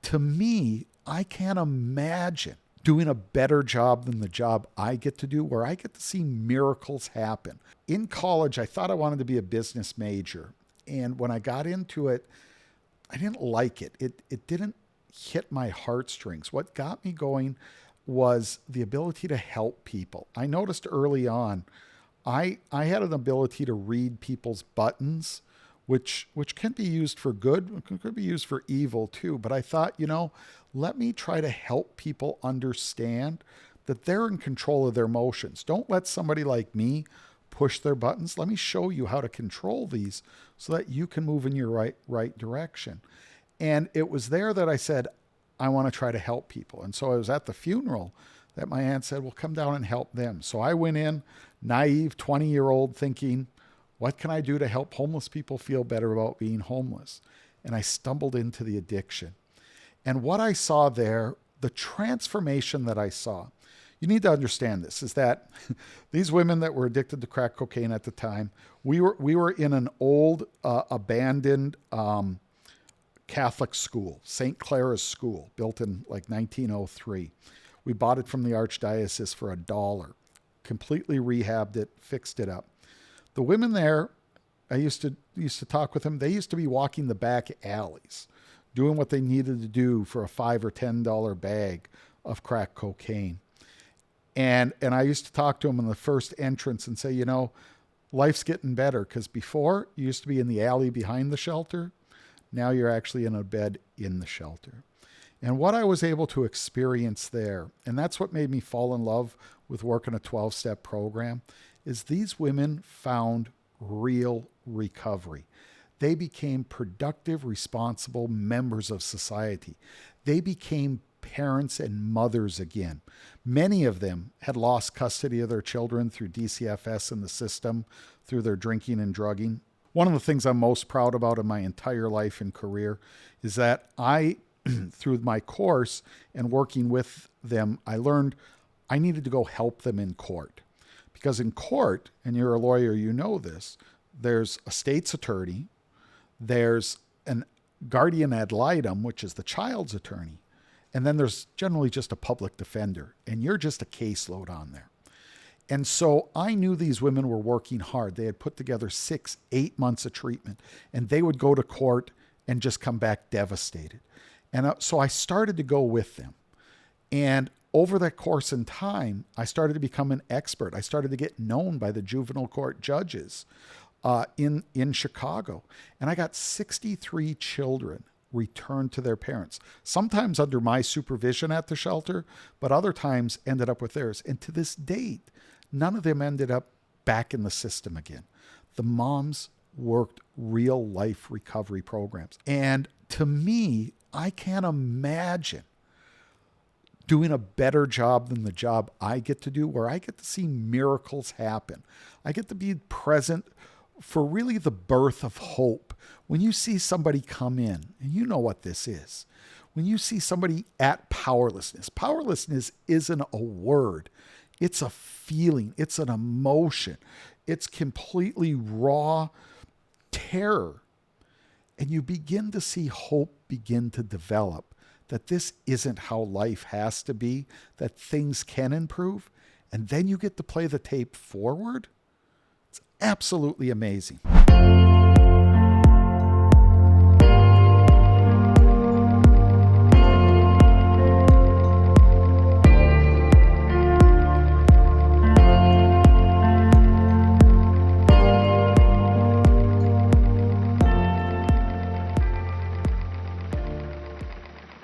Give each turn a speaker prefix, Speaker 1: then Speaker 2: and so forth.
Speaker 1: to me, I can't imagine doing a better job than the job I get to do, where I get to see miracles happen. In college, I thought I wanted to be a business major. And when I got into it, I didn't like it. It didn't hit my heartstrings. What got me going was the ability to help people. I noticed early on, I had an ability to read people's buttons, which can be used for good, could be used for evil too. But I thought, let me try to help people understand that they're in control of their emotions. Don't let somebody like me push their buttons. Let me show you how to control these so that you can move in your right direction. And it was there that I said, I want to try to help people. And so I was at the funeral that my aunt said, well, come down and help them. So I went in, naive 20-year-old, thinking, what can I do to help homeless people feel better about being homeless? And I stumbled into the addiction. And what I saw there, the transformation that I saw, you need to understand this, is that these women that were addicted to crack cocaine at the time, we were in an old abandoned Catholic school, St. Clara's School, built in like 1903. We bought it from the Archdiocese for $1, completely rehabbed it, fixed it up. The women there, I used to talk with them. They used to be walking the back alleys, doing what they needed to do for a $5 or $10 bag of crack cocaine. And I used to talk to them in the first entrance and say, life's getting better, because before you used to be in the alley behind the shelter. Now you're actually in a bed in the shelter. And what I was able to experience there, and that's what made me fall in love with working a 12-step program, is these women found real recovery. They became productive, responsible members of society. They became parents and mothers again. Many of them had lost custody of their children through DCFS in the system, through their drinking and drugging. One of the things I'm most proud about in my entire life and career is that I, through my course and working with them, I learned I needed to go help them in court. Because in court, and you're a lawyer, you know this, there's a state's attorney, there's an guardian ad litem, which is the child's attorney, and then there's generally just a public defender, and you're just a caseload on there. And so I knew these women were working hard. They had put together 6-8 months of treatment, and they would go to court and just come back devastated. And so I started to go with them. And over that course in time, I started to become an expert. I started to get known by the juvenile court judges in Chicago. And I got 63 children returned to their parents, sometimes under my supervision at the shelter, but other times ended up with theirs. And to this date, none of them ended up back in the system again. The moms worked real life recovery programs. And to me, I can't imagine doing a better job than the job I get to do, where I get to see miracles happen. I get to be present for really the birth of hope. When you see somebody come in, and you know what this is, when you see somebody at powerlessness isn't a word. It's a feeling. It's an emotion. It's completely raw terror. And you begin to see hope begin to develop, that this isn't how life has to be, that things can improve. And then you get to play the tape forward. It's absolutely amazing.